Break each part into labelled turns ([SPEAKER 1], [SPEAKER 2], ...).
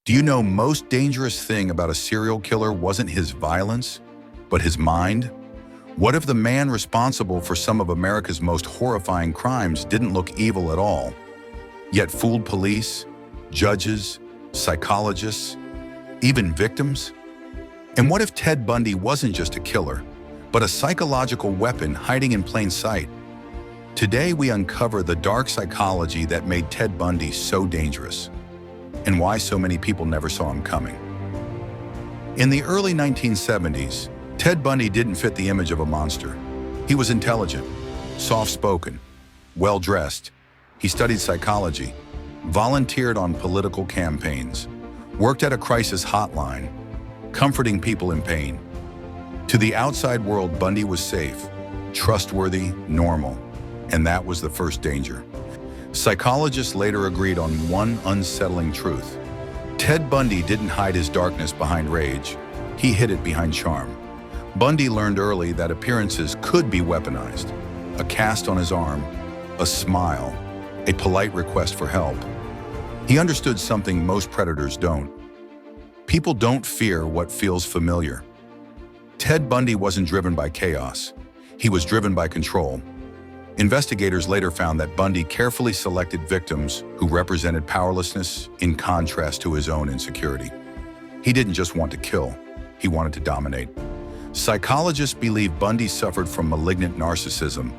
[SPEAKER 1] Do you know most dangerous thing about a serial killer wasn't his violence, but his mind? What if the man responsible for some of America's most horrifying crimes didn't look evil at all, yet fooled police, judges, psychologists, even victims? And what if Ted Bundy wasn't just a killer, but a psychological weapon hiding in plain sight? Today we uncover the dark psychology that made Ted Bundy so dangerous, and why so many people never saw him coming. In the early 1970s, Ted Bundy didn't fit the image of a monster. He was intelligent, soft-spoken, well-dressed. He studied psychology, volunteered on political campaigns, worked at a crisis hotline, comforting people in pain. To the outside world, Bundy was safe, trustworthy, normal, and that was the first danger. Psychologists later agreed on one unsettling truth. Ted Bundy didn't hide his darkness behind rage. He hid it behind charm. Bundy learned early that appearances could be weaponized. A cast on his arm, a smile, a polite request for help. He understood something most predators don't. People don't fear what feels familiar. Ted Bundy wasn't driven by chaos. He was driven by control. Investigators later found that Bundy carefully selected victims who represented powerlessness in contrast to his own insecurity. He didn't just want to kill, he wanted to dominate. Psychologists believe Bundy suffered from malignant narcissism,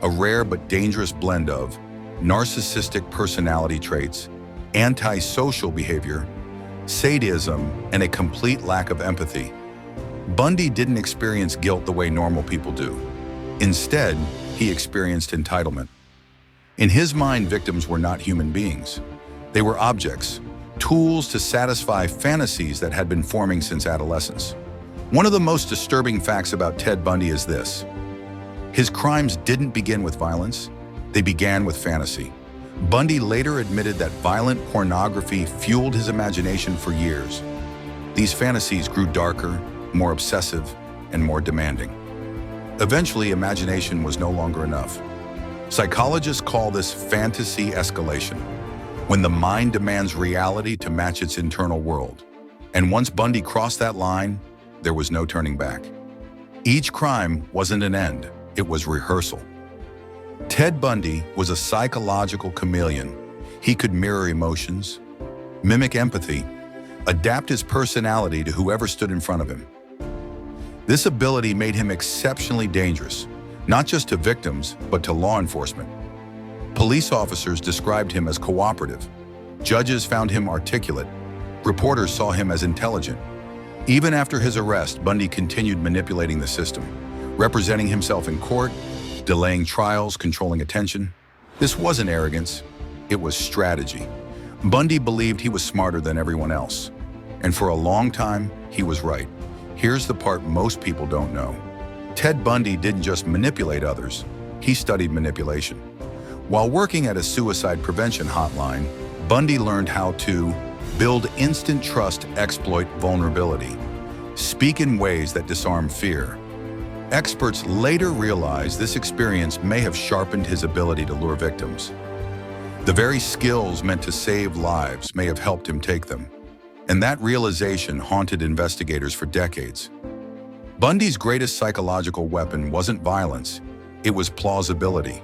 [SPEAKER 1] a rare but dangerous blend of narcissistic personality traits, antisocial behavior, sadism, and a complete lack of empathy. Bundy didn't experience guilt the way normal people do. Instead, he experienced entitlement. In his mind, victims were not human beings. They were objects, tools to satisfy fantasies that had been forming since adolescence. One of the most disturbing facts about Ted Bundy is this: his crimes didn't begin with violence, they began with fantasy. Bundy later admitted that violent pornography fueled his imagination for years. These fantasies grew darker, more obsessive, and more demanding. Eventually, imagination was no longer enough. Psychologists call this fantasy escalation, when the mind demands reality to match its internal world. And once Bundy crossed that line, there was no turning back. Each crime wasn't an end, it was rehearsal. Ted Bundy was a psychological chameleon. He could mirror emotions, mimic empathy, adapt his personality to whoever stood in front of him. This ability made him exceptionally dangerous, not just to victims, but to law enforcement. Police officers described him as cooperative. Judges found him articulate. Reporters saw him as intelligent. Even after his arrest, Bundy continued manipulating the system, representing himself in court, delaying trials, controlling attention. This wasn't arrogance, it was strategy. Bundy believed he was smarter than everyone else. And for a long time, he was right. Here's the part most people don't know. Ted Bundy didn't just manipulate others, he studied manipulation. While working at a suicide prevention hotline, Bundy learned how to build instant trust, exploit vulnerability, speak in ways that disarm fear. Experts later realized this experience may have sharpened his ability to lure victims. The very skills meant to save lives may have helped him take them. And that realization haunted investigators for decades. Bundy's greatest psychological weapon wasn't violence, it was plausibility.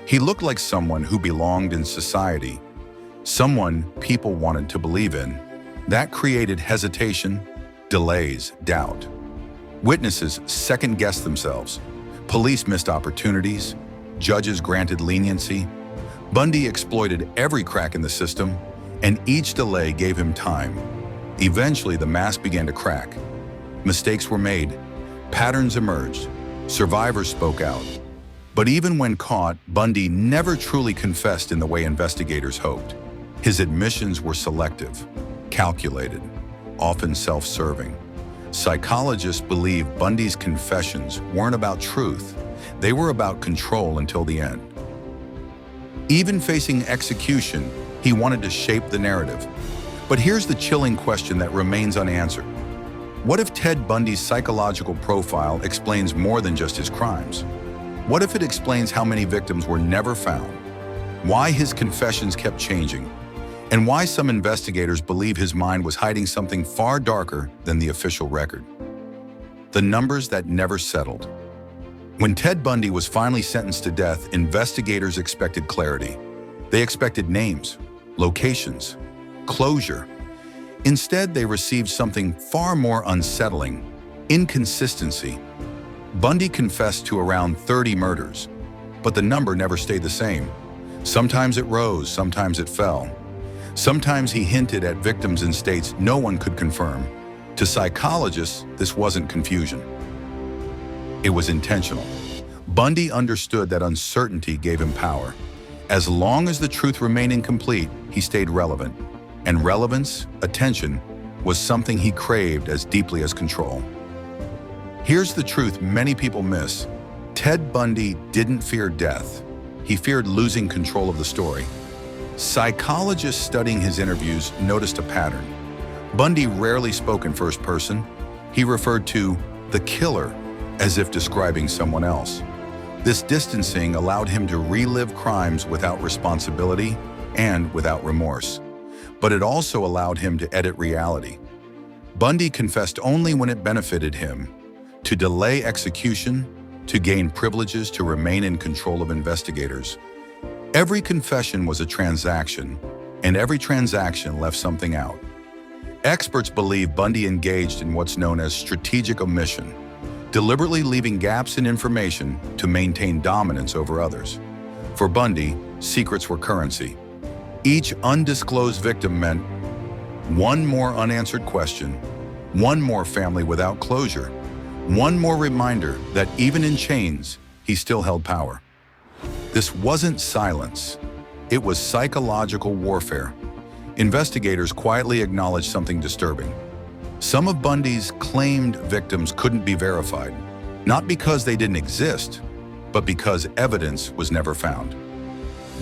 [SPEAKER 1] He looked like someone who belonged in society, someone people wanted to believe in. That created hesitation, delays, doubt. Witnesses second-guessed themselves. Police missed opportunities. Judges granted leniency. Bundy exploited every crack in the system, and each delay gave him time. Eventually, the mask began to crack. Mistakes were made. Patterns emerged. Survivors spoke out. But even when caught, Bundy never truly confessed in the way investigators hoped. His admissions were selective, calculated, often self-serving. Psychologists believe Bundy's confessions weren't about truth. They were about control until the end. Even facing execution, he wanted to shape the narrative. But here's the chilling question that remains unanswered. What if Ted Bundy's psychological profile explains more than just his crimes? What if it explains how many victims were never found? Why his confessions kept changing? and why some investigators believe his mind was hiding something far darker than the official record. The numbers that never settled. When Ted Bundy was finally sentenced to death, investigators expected clarity. They expected names, locations, closure. Instead, they received something far more unsettling: inconsistency. Bundy confessed to around 30 murders, but the number never stayed the same. Sometimes it rose, sometimes it fell. Sometimes he hinted at victims in states no one could confirm. To psychologists, this wasn't confusion. It was intentional. Bundy understood that uncertainty gave him power. As long as the truth remained incomplete, he stayed relevant. And relevance, attention, was something he craved as deeply as control. Here's the truth many people miss. Ted Bundy didn't fear death. He feared losing control of the story. Psychologists studying his interviews noticed a pattern. Bundy rarely spoke in first person. He referred to the killer as if describing someone else. This distancing allowed him to relive crimes without responsibility and without remorse. But it also allowed him to edit reality. Bundy confessed only when it benefited him, to delay execution, to gain privileges, to remain in control of investigators. Every confession was a transaction, and every transaction left something out. Experts believe Bundy engaged in what's known as strategic omission, deliberately leaving gaps in information to maintain dominance over others. For Bundy, secrets were currency. Each undisclosed victim meant one more unanswered question, one more family without closure, one more reminder that even in chains, he still held power. This wasn't silence. It was psychological warfare. Investigators quietly acknowledged something disturbing. Some of Bundy's claimed victims couldn't be verified, not because they didn't exist, but because evidence was never found.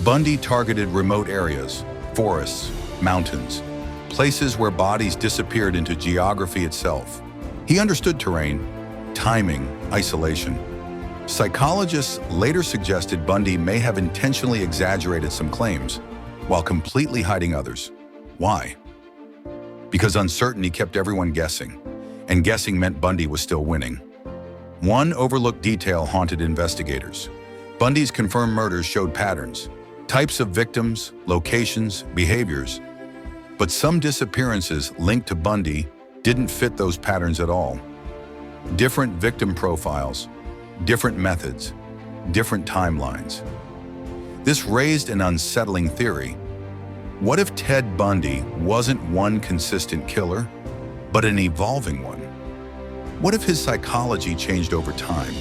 [SPEAKER 1] Bundy targeted remote areas, forests, mountains, places where bodies disappeared into geography itself. He understood terrain, timing, isolation. Psychologists later suggested Bundy may have intentionally exaggerated some claims while completely hiding others. Why? Because uncertainty kept everyone guessing, and guessing meant Bundy was still winning. One overlooked detail haunted investigators. Bundy's confirmed murders showed patterns, types of victims, locations, behaviors. But some disappearances linked to Bundy didn't fit those patterns at all. Different victim profiles, different methods, different timelines. This raised an unsettling theory. What if Ted Bundy wasn't one consistent killer, but an evolving one? What if his psychology changed over time?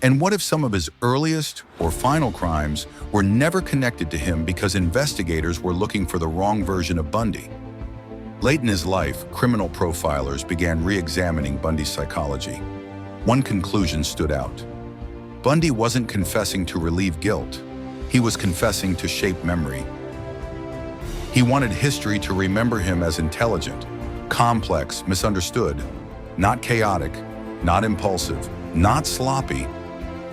[SPEAKER 1] And what if some of his earliest or final crimes were never connected to him because investigators were looking for the wrong version of Bundy? Late in his life, criminal profilers began re-examining Bundy's psychology. One conclusion stood out. Bundy wasn't confessing to relieve guilt. He was confessing to shape memory. He wanted history to remember him as intelligent, complex, misunderstood, not chaotic, not impulsive, not sloppy.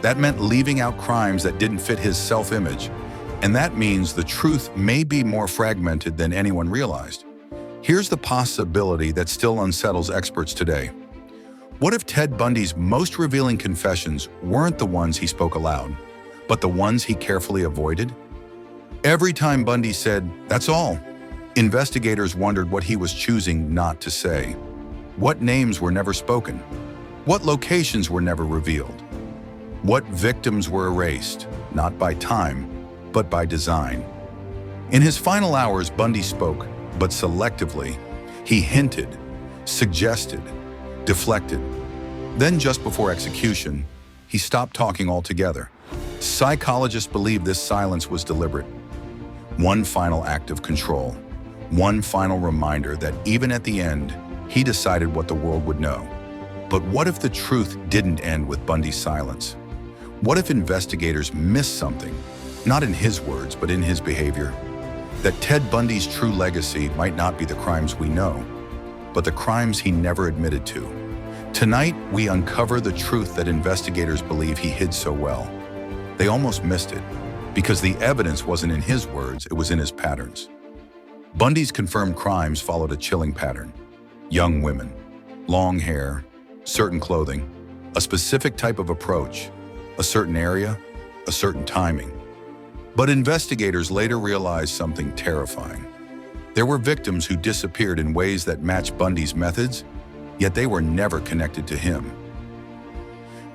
[SPEAKER 1] That meant leaving out crimes that didn't fit his self-image, and that means the truth may be more fragmented than anyone realized. Here's the possibility that still unsettles experts today. What if Ted Bundy's most revealing confessions weren't the ones he spoke aloud, but the ones he carefully avoided? Every time Bundy said, "That's all," investigators wondered what he was choosing not to say. What names were never spoken? What locations were never revealed? What victims were erased, not by time, but by design? In his final hours, Bundy spoke, but selectively. He hinted, suggested, deflected. Then just before execution, he stopped talking altogether. Psychologists believe this silence was deliberate. One final act of control. One final reminder that even at the end, he decided what the world would know. But what if the truth didn't end with Bundy's silence? What if investigators missed something, not in his words, but in his behavior? That Ted Bundy's true legacy might not be the crimes we know, but the crimes he never admitted to. Tonight, we uncover the truth that investigators believe he hid so well. They almost missed it, because the evidence wasn't in his words, it was in his patterns. Bundy's confirmed crimes followed a chilling pattern. Young women, long hair, certain clothing, a specific type of approach, a certain area, a certain timing. But investigators later realized something terrifying. There were victims who disappeared in ways that matched Bundy's methods, yet they were never connected to him.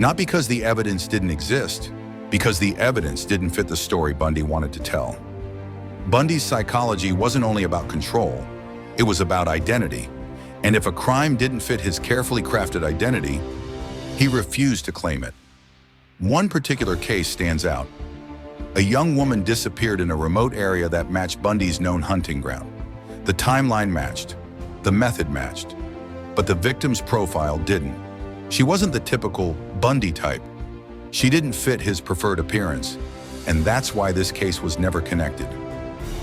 [SPEAKER 1] Not because the evidence didn't exist, because the evidence didn't fit the story Bundy wanted to tell. Bundy's psychology wasn't only about control, it was about identity. And if a crime didn't fit his carefully crafted identity, he refused to claim it. One particular case stands out. A young woman disappeared in a remote area that matched Bundy's known hunting ground. The timeline matched, the method matched, but the victim's profile didn't. She wasn't the typical Bundy type. She didn't fit his preferred appearance, and that's why this case was never connected.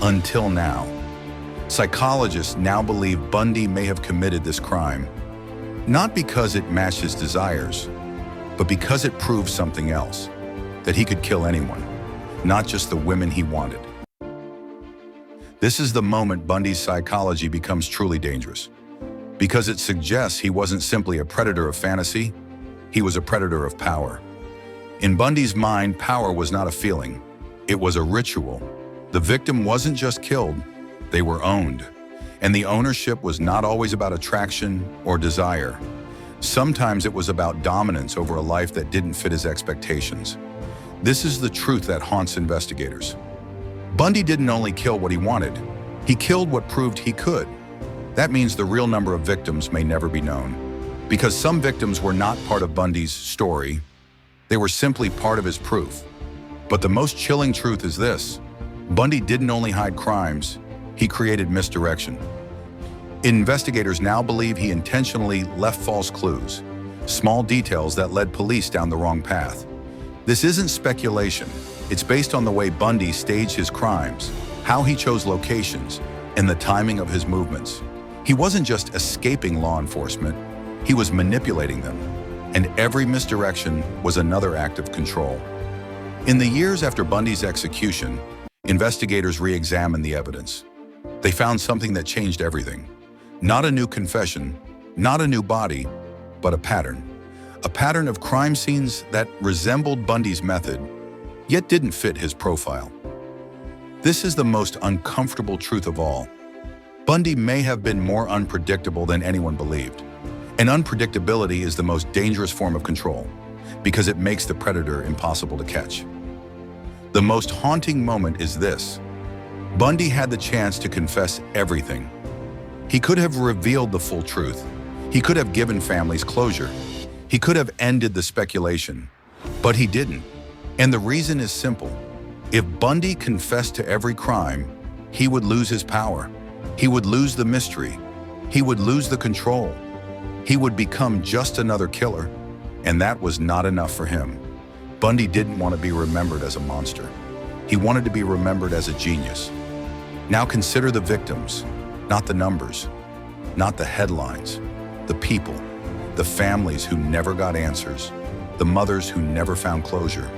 [SPEAKER 1] Until now. Psychologists now believe Bundy may have committed this crime, not because it matched his desires, but because it proved something else, that he could kill anyone, not just the women he wanted. This is the moment Bundy's psychology becomes truly dangerous, because it suggests he wasn't simply a predator of fantasy, he was a predator of power. In Bundy's mind, power was not a feeling, it was a ritual. The victim wasn't just killed, they were owned. And the ownership was not always about attraction or desire. Sometimes it was about dominance over a life that didn't fit his expectations. This is the truth that haunts investigators. Bundy didn't only kill what he wanted, he killed what proved he could. That means the real number of victims may never be known. Because some victims were not part of Bundy's story, they were simply part of his proof. But the most chilling truth is this: Bundy didn't only hide crimes, he created misdirection. Investigators now believe he intentionally left false clues, small details that led police down the wrong path. This isn't speculation, it's based on the way Bundy staged his crimes, how he chose locations, and the timing of his movements. He wasn't just escaping law enforcement, he was manipulating them, and every misdirection was another act of control. In the years after Bundy's execution, investigators re-examined the evidence. They found something that changed everything. Not a new confession, not a new body, but a pattern. A pattern of crime scenes that resembled Bundy's method, yet didn't fit his profile. This is the most uncomfortable truth of all. Bundy may have been more unpredictable than anyone believed. And unpredictability is the most dangerous form of control, because it makes the predator impossible to catch. The most haunting moment is this: Bundy had the chance to confess everything. He could have revealed the full truth. He could have given families closure. He could have ended the speculation, but he didn't. And the reason is simple. If Bundy confessed to every crime, he would lose his power. He would lose the mystery. He would lose the control. He would become just another killer, and that was not enough for him. Bundy didn't want to be remembered as a monster. He wanted to be remembered as a genius. Now consider the victims, not the numbers, not the headlines, the people, the families who never got answers, the mothers who never found closure,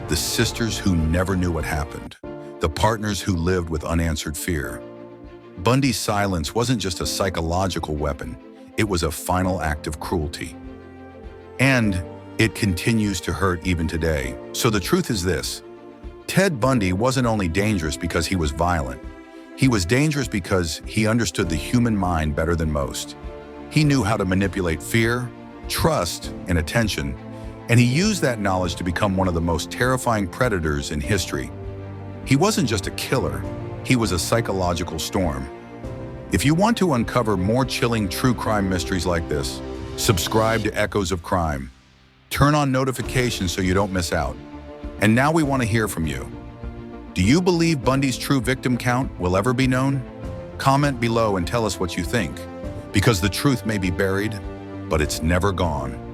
[SPEAKER 1] the sisters who never knew what happened, the partners who lived with unanswered fear. Bundy's silence wasn't just a psychological weapon, it was a final act of cruelty. And it continues to hurt even today. So the truth is this: Ted Bundy wasn't only dangerous because he was violent. He was dangerous because he understood the human mind better than most. He knew how to manipulate fear, trust, and attention, and he used that knowledge to become one of the most terrifying predators in history. He wasn't just a killer, he was a psychological storm. If you want to uncover more chilling true crime mysteries like this, subscribe to Echoes of Crime. Turn on notifications so you don't miss out. And now we want to hear from you. Do you believe Bundy's true victim count will ever be known? Comment below and tell us what you think, because the truth may be buried, but it's never gone.